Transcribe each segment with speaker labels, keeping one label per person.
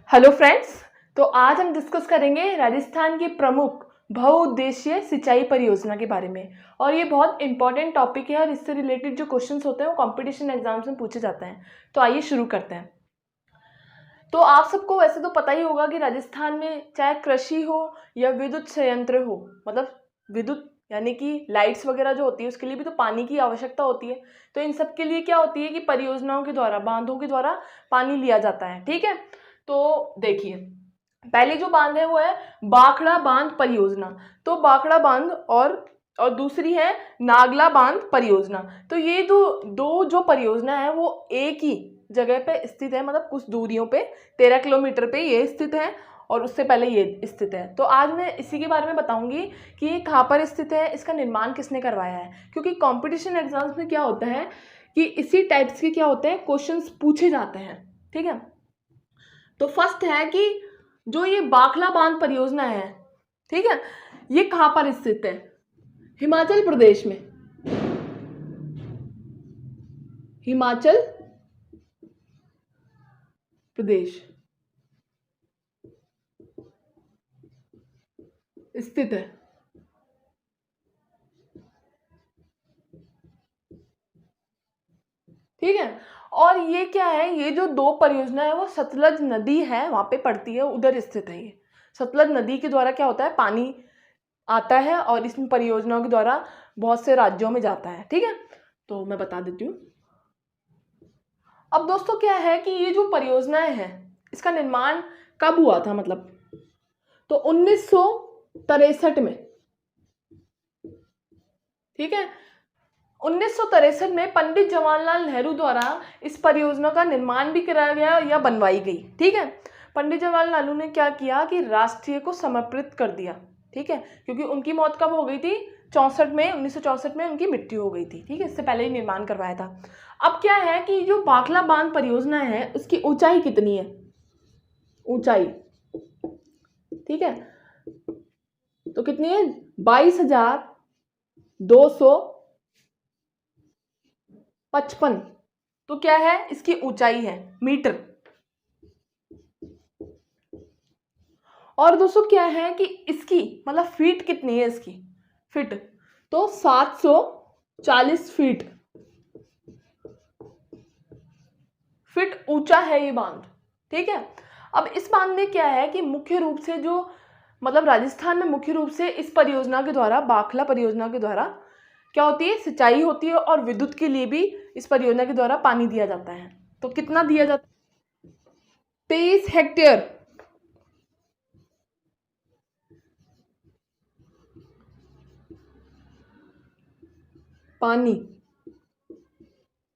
Speaker 1: Hello friends. तो आज हम डिस्कस करेंगे राजस्थान की प्रमुख बहुउद्देशीय सिंचाई परियोजना के बारे में। और ये बहुत इंपॉर्टेंट टॉपिक है और इससे रिलेटेड जो क्वेश्चंस होते हैं वो कंपटीशन एग्जाम्स में पूछे जाते हैं। तो आइए शुरू करते हैं। तो आप सबको वैसे तो पता ही होगा कि राजस्थान में चाहे कृषि हो या विद्युत संयंत्र हो, मतलब विद्युत यानी कि लाइट्स वगैरह जो होती है उसके लिए भी तो पानी की आवश्यकता होती है। तो इन सब के लिए क्या होती है कि परियोजनाओं के द्वारा, बांधों के द्वारा पानी लिया जाता है। ठीक है, तो देखिए पहली जो बांध है वो है बाखड़ा बांध परियोजना। तो बाखड़ा बांध और दूसरी है नागला बांध परियोजना। तो ये दो दो जो परियोजना है वो एक ही जगह पे स्थित है, मतलब कुछ दूरियों पे 13 किलोमीटर पे ये स्थित है और उससे पहले ये स्थित है। तो आज मैं इसी के बारे में बताऊंगी कि ये कहाँ पर स्थित है, इसका निर्माण किसने करवाया है। क्योंकि कंपटीशन एग्जाम्स में क्या होता है कि इसी टाइप्स के क्या होते हैं क्वेश्चंस पूछे जाते हैं। ठीक है, तो फर्स्ट है कि जो ये बाखला बांध परियोजना है, ठीक है, ये कहां पर स्थित है? हिमाचल प्रदेश में। हिमाचल प्रदेश स्थित है। ठीक है, और ये क्या है, ये जो दो परियोजना है वो सतलज नदी है वहां पे पड़ती है, उधर स्थित है। ये सतलज नदी के द्वारा क्या होता है, पानी आता है और इस परियोजनाओं के द्वारा बहुत से राज्यों में जाता है। ठीक है, तो मैं बता देती हूँ। अब दोस्तों क्या है कि ये जो परियोजनाएं हैं इसका निर्माण कब हुआ था, मतलब तो 1963 में। ठीक है, 1963 में पंडित जवाहरलाल नेहरू द्वारा इस परियोजना का निर्माण भी कराया गया या बनवाई गई। ठीक है, पंडित जवाहरलाल नेहरू ने क्या किया कि राष्ट्रीय को समर्पित कर दिया। ठीक है, क्योंकि उनकी मौत कब हो गई थी? 1964 में उनकी मृत्यु हो गई थी। ठीक है, इससे पहले ही निर्माण करवाया था। अब क्या है कि जो बाखला बांध परियोजना है उसकी ऊंचाई कितनी है? ऊंचाई, ठीक है, तो कितनी है? 22,255। तो क्या है इसकी ऊंचाई है? मीटर। और दोस्तों क्या है कि इसकी मतलब फीट कितनी है इसकी? फीट, तो 740 फीट फीट ऊंचा है ये बांध। ठीक है, अब इस बांध में क्या है कि मुख्य रूप से जो, मतलब राजस्थान में मुख्य रूप से इस परियोजना के द्वारा, बाखला परियोजना के द्वारा क्या होती है, सिंचाई होती है और विद्युत के लिए भी इस परियोजना के द्वारा पानी दिया जाता है। तो कितना दिया जाता है? 23 हेक्टेयर पानी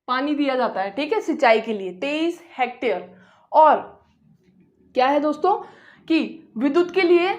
Speaker 1: पानी दिया जाता है। ठीक है, सिंचाई के लिए 23 हेक्टेयर। और क्या है दोस्तों कि विद्युत के लिए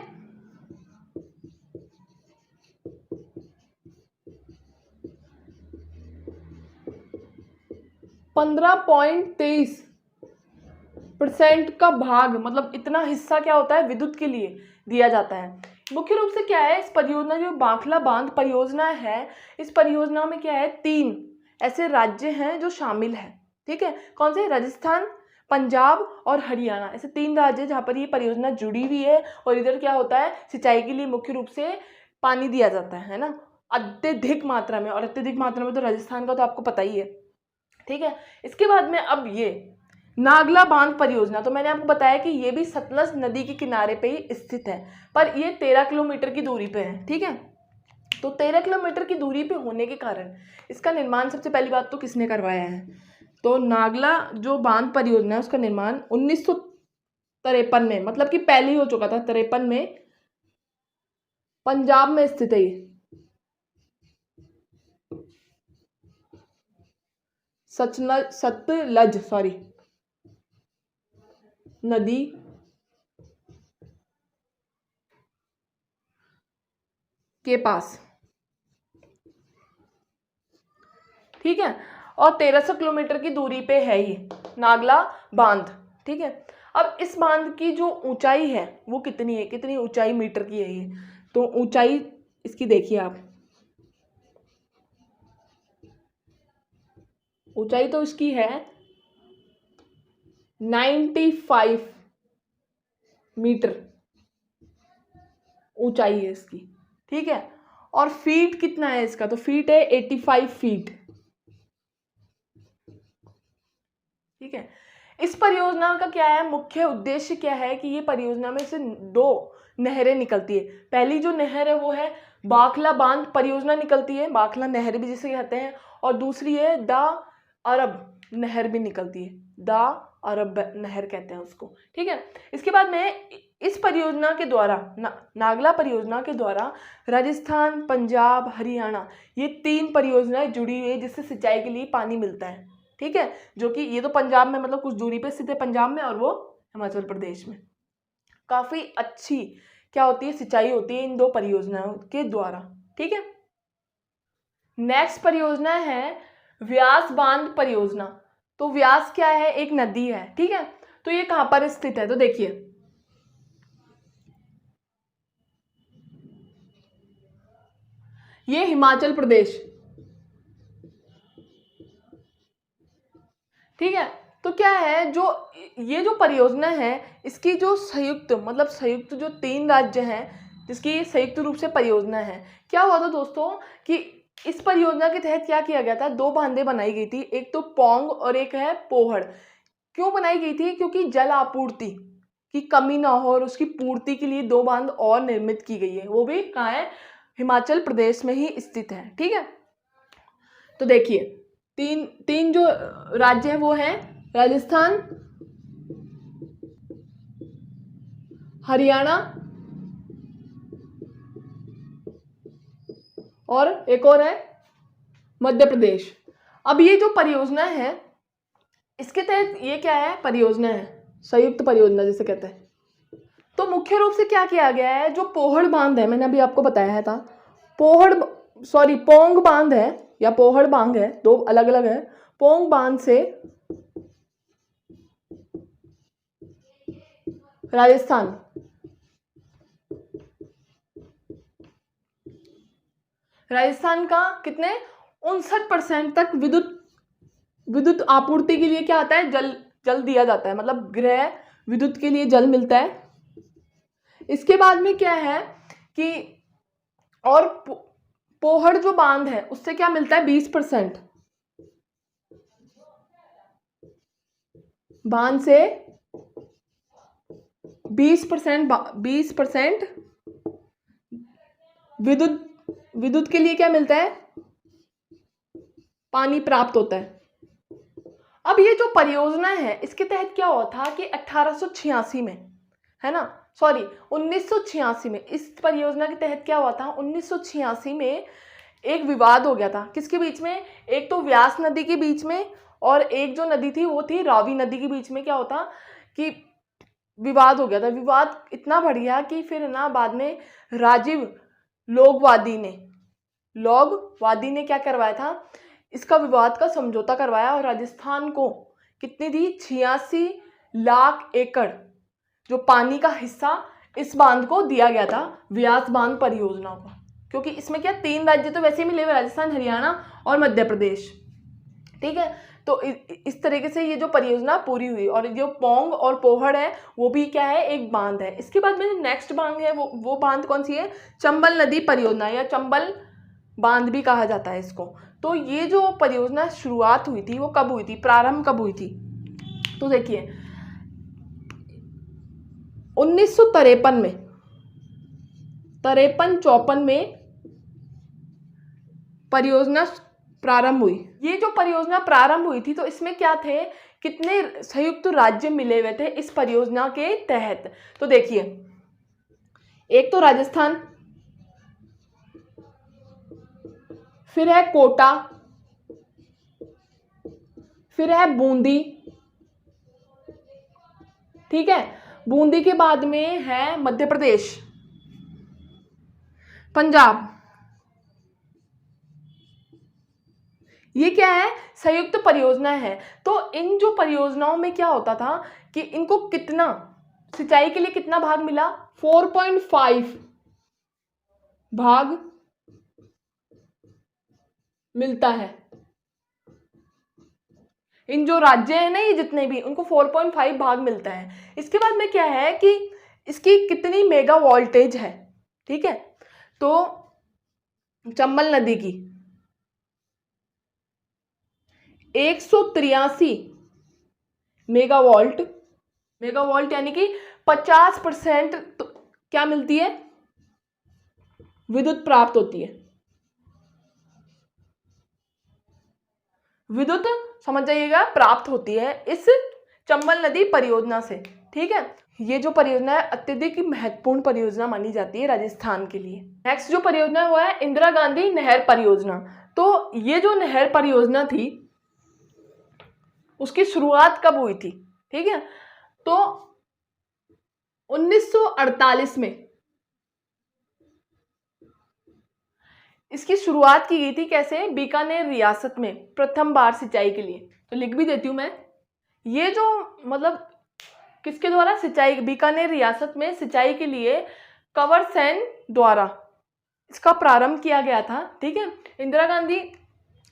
Speaker 1: 15.23% का भाग, मतलब इतना हिस्सा क्या होता है विद्युत के लिए दिया जाता है। मुख्य रूप से क्या है इस परियोजना, जो बाखला बांध परियोजना है, इस परियोजना में क्या है, 3 ऐसे राज्य हैं जो शामिल हैं। ठीक है, कौन से? राजस्थान, पंजाब और हरियाणा, ऐसे 3 राज्य जहाँ पर ये परियोजना जुड़ी हुई है। और इधर क्या होता है, सिंचाई के लिए मुख्य रूप से पानी दिया जाता है ना, अत्यधिक मात्रा में। और अत्यधिक मात्रा में तो राजस्थान का तो आपको पता ही है। ठीक है, इसके बाद में अब ये नागला बांध परियोजना, तो मैंने आपको बताया कि ये भी सतलज नदी के किनारे पे ही स्थित है, पर ये 13 किलोमीटर की दूरी पे है। ठीक है, तो 13 किलोमीटर की दूरी पे होने के कारण इसका निर्माण सबसे पहली बात तो किसने करवाया है? तो नागला जो बांध परियोजना है उसका निर्माण 1953 में, मतलब कि पहले ही हो चुका था 53 में, पंजाब में स्थित है ये। सतलज नदी के पास। ठीक है, और 1300 किलोमीटर की दूरी पे है ये नागला बांध। ठीक है, अब इस बांध की जो ऊंचाई है वो कितनी है, कितनी ऊंचाई मीटर की है ये? तो ऊंचाई इसकी देखिए आप, ऊंचाई तो इसकी है 95 मीटर ऊंचाई है इसकी, ठीक है। और फीट कितना है इसका, तो फीट है 85 फीट, ठीक है। इस परियोजना का क्या है, मुख्य उद्देश्य क्या है कि ये परियोजना में से 2 नहरें निकलती है। पहली जो नहर है वो है बाखला बांध परियोजना निकलती है, बाखला नहर भी जिसे कहते हैं, और दूसरी है द अरब नहर भी निकलती है, द अरब नहर कहते हैं उसको, ठीक है। इसके बाद में इस परियोजना के द्वारा नागला परियोजना के द्वारा राजस्थान, पंजाब, हरियाणा, ये 3 परियोजनाएं जुड़ी हुई है जिससे सिंचाई के लिए पानी मिलता है, ठीक है। जो कि ये तो पंजाब में मतलब कुछ दूरी पे स्थित है पंजाब में, और वो हिमाचल प्रदेश में। काफी अच्छी क्या होती है, सिंचाई होती है इन 2 परियोजनाओं के द्वारा, ठीक है। नेक्स्ट परियोजना है व्यास बांध परियोजना। तो व्यास क्या है, एक नदी है, ठीक है। तो ये कहां पर स्थित है, तो देखिए ये हिमाचल प्रदेश, ठीक है। तो क्या है, जो ये जो परियोजना है इसकी जो संयुक्त जो 3 राज्य हैं जिसकी संयुक्त रूप से परियोजना है। क्या हुआ था दोस्तों कि इस परियोजना के तहत क्या किया गया था, 2 बांधें बनाई गई थी, एक तो पौंग और एक है पोहड़। क्यों बनाई गई थी, क्योंकि जल आपूर्ति की कमी ना हो और उसकी पूर्ति के लिए 2 बांध और निर्मित की गई है, वो भी कहाँ है, हिमाचल प्रदेश में ही स्थित है, ठीक है। तो देखिए तीन जो राज्य है वो है राजस्थान, हरियाणा और एक और है मध्य प्रदेश। अब ये जो परियोजना है इसके तहत ये क्या है, परियोजना है, संयुक्त परियोजना जिसे कहते हैं। तो मुख्य रूप से क्या किया गया है, जो पोहड़ बांध है, मैंने अभी आपको बताया था, पोंग बांध है या पोहड़ बांध है, 2 अलग अलग है। पोंग बांध से राजस्थान का कितने 59% तक विद्युत आपूर्ति के लिए क्या आता है, जल दिया जाता है, मतलब गृह विद्युत के लिए जल मिलता है। इसके बाद में क्या है कि और पोहड़ जो बांध है उससे क्या मिलता है, 20%, बांध से 20% विद्युत के लिए क्या मिलता है, पानी प्राप्त होता है। अब ये जो परियोजना है इसके तहत क्या हुआ था कि 1886 में, है ना, 1986 में इस परियोजना के तहत क्या हुआ था, 1986 में एक विवाद हो गया था, किसके बीच में, एक तो व्यास नदी के बीच में और एक जो नदी थी वो थी रावी नदी के बीच में। क्या होता कि विवाद हो गया था, विवाद इतना बढ़ गया कि फिर ना बाद में राजीव लोगवादी ने क्या करवाया था, इसका विवाद का समझौता करवाया और राजस्थान को कितनी दी, 86 लाख एकड़ जो पानी का हिस्सा इस बांध को दिया गया था, व्यास बांध परियोजना को। क्योंकि इसमें क्या 3 राज्य तो वैसे ही मिले हुए, राजस्थान, हरियाणा और मध्य प्रदेश, ठीक है। तो इस तरीके से ये जो परियोजना पूरी हुई। और जो पोंग और पोहड़ है वो भी क्या है, एक बांध है। इसके बाद में नेक्स्ट बांध है वो बांध कौन सी है, चंबल नदी परियोजना या चंबल बांध भी कहा जाता है इसको। तो ये जो परियोजना शुरुआत हुई थी वो कब हुई थी, प्रारंभ कब हुई थी, तो देखिए 1953 में, 53-54 में परियोजना प्रारंभ हुई। ये जो परियोजना प्रारंभ हुई थी तो इसमें क्या थे, कितने संयुक्त राज्य मिले हुए थे इस परियोजना के तहत, तो देखिए एक तो राजस्थान, फिर है कोटा, फिर है बूंदी, ठीक है। बूंदी के बाद में है मध्य प्रदेश, पंजाब। ये क्या है, संयुक्त परियोजना है। तो इन जो परियोजनाओं में क्या होता था कि इनको कितना सिंचाई के लिए कितना भाग मिला, 4.5 भाग मिलता है। इन जो राज्य है ना ये जितने भी, उनको 4.5 भाग मिलता है। इसके बाद में क्या है कि इसकी कितनी मेगा वोल्टेज है, ठीक है। तो चंबल नदी की 183 मेगावोल्ट, मेगावोल्ट यानी कि 50% तो क्या मिलती है, विद्युत प्राप्त होती है। विद्युत समझ जाइएगा प्राप्त होती है इस चंबल नदी परियोजना से, ठीक है। ये जो परियोजना है अत्यधिक महत्वपूर्ण परियोजना मानी जाती है राजस्थान के लिए। नेक्स्ट जो परियोजना है वो है इंदिरा गांधी नहर परियोजना। तो ये जो नहर परियोजना थी उसकी शुरुआत कब हुई थी, ठीक है। तो 1948 में इसकी शुरुआत की गई थी। कैसे? बीकानेर रियासत में प्रथम बार सिंचाई के लिए। तो लिख भी देती हूं मैं, ये जो मतलब किसके द्वारा सिंचाई, बीकानेर रियासत में सिंचाई के लिए कंवर सेन द्वारा इसका प्रारंभ किया गया था, ठीक है। इंदिरा गांधी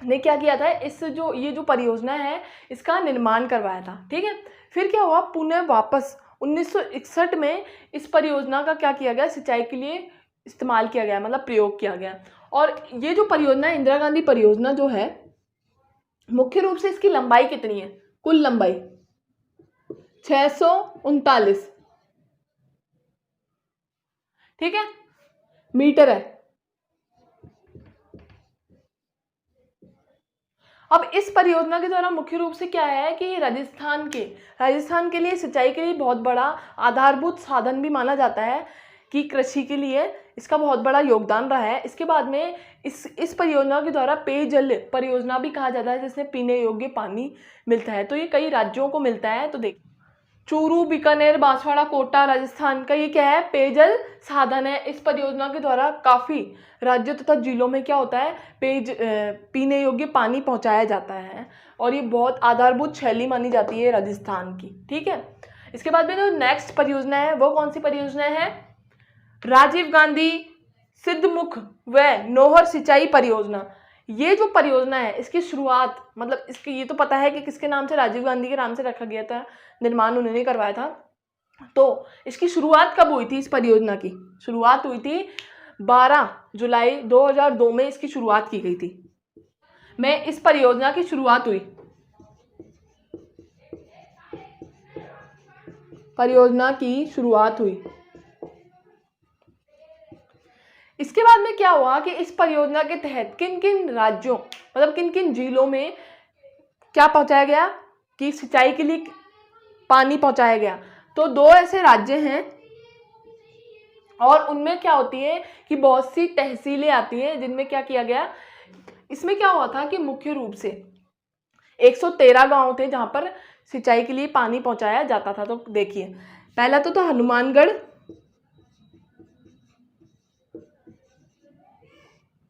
Speaker 1: ने क्या किया था, ये जो परियोजना है इसका निर्माण करवाया था, ठीक है। फिर क्या हुआ, पुनः वापस 1961 में इस परियोजना का क्या किया गया, सिंचाई के लिए इस्तेमाल किया गया, मतलब प्रयोग किया गया। और ये जो परियोजना है इंदिरा गांधी परियोजना जो है, मुख्य रूप से इसकी लंबाई कितनी है, कुल लंबाई 639, ठीक है, मीटर है। अब इस परियोजना के द्वारा मुख्य रूप से क्या है कि राजस्थान के लिए सिंचाई के लिए बहुत बड़ा आधारभूत साधन भी माना जाता है कि कृषि के लिए इसका बहुत बड़ा योगदान रहा है। इसके बाद में इस परियोजना के द्वारा पेयजल परियोजना भी कहा जाता है, जिसमें पीने योग्य पानी मिलता है। तो ये कई राज्यों को मिलता है। तो देख, चूरू, बीकानेर, बांसवाड़ा, कोटा राजस्थान का ये क्या है, पेयजल साधन है। इस परियोजना के द्वारा काफ़ी राज्यों तथा जिलों में क्या होता है, पीने योग्य पानी पहुंचाया जाता है। और ये बहुत आधारभूत शैली मानी जाती है राजस्थान की, ठीक है। इसके बाद में जो नेक्स्ट परियोजना है वो कौन सी परियोजना है, राजीव गांधी सिद्धमुख व नौहर सिंचाई परियोजना। ये जो परियोजना है इसकी शुरुआत, मतलब इसकी ये तो पता है कि किसके नाम से, राजीव गांधी के नाम से रखा गया था, निर्माण उन्होंने करवाया था। तो इसकी शुरुआत कब हुई थी, इस परियोजना की शुरुआत हुई थी 12 जुलाई 2002 में इसकी शुरुआत की गई थी। में इस परियोजना की शुरुआत हुई, परियोजना की शुरुआत हुई। इसके बाद में क्या हुआ कि इस परियोजना के तहत किन किन राज्यों, मतलब किन किन जिलों में क्या पहुंचाया गया कि सिंचाई के लिए पानी पहुंचाया गया। तो 2 ऐसे राज्य हैं और उनमें क्या होती है कि बहुत सी तहसीलें आती हैं जिनमें क्या किया गया, इसमें क्या हुआ था कि मुख्य रूप से 113 गांव थे जहां पर सिंचाई के लिए पानी पहुंचाया जाता था। तो देखिए, पहला तो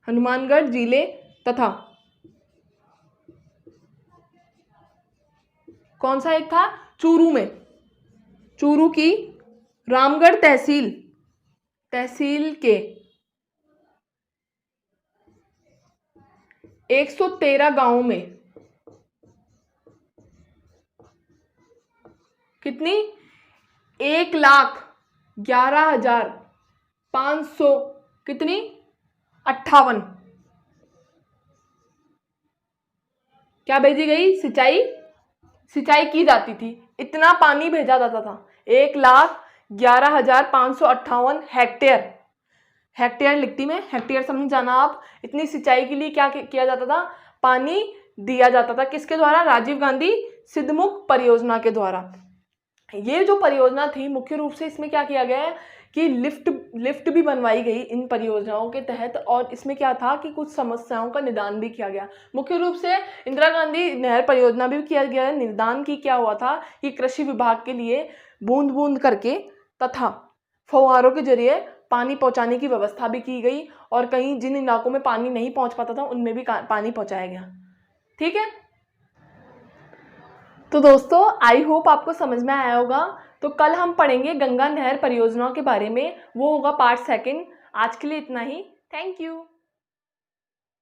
Speaker 1: हनुमानगढ़ जिले तथा कौन सा एक था, चूरू की रामगढ़ तहसील के 113 गांवों में कितनी, 1,11,500 कितनी 58 क्या भेजी गई, सिंचाई की जाती थी। इतना पानी भेजा जाता था, 1,11,558 हेक्टेयर लिखती मैं, हेक्टेयर समझ जाना आप। इतनी सिंचाई के लिए क्या किया जाता था, पानी दिया जाता था। किसके द्वारा, राजीव गांधी सिद्धमुख परियोजना के द्वारा। ये जो परियोजना थी मुख्य रूप से इसमें क्या किया गया है कि लिफ्ट भी बनवाई गई इन परियोजनाओं के तहत। और इसमें क्या था कि कुछ समस्याओं का निदान भी किया गया। मुख्य रूप से इंदिरा गांधी नहर परियोजना भी किया गया है। निदान की क्या हुआ था कि कृषि विभाग के लिए बूंद बूंद करके तथा फव्वारों के जरिए पानी पहुंचाने की व्यवस्था भी की गई। और कहीं जिन इलाकों में पानी नहीं पहुंच पाता था उनमें भी पानी पहुंचाया गया, ठीक है। तो दोस्तों, आई होप आपको समझ में आया होगा। तो कल हम पढ़ेंगे गंगा नहर परियोजना के बारे में, वो होगा पार्ट 2। आज के लिए इतना ही, थैंक यू।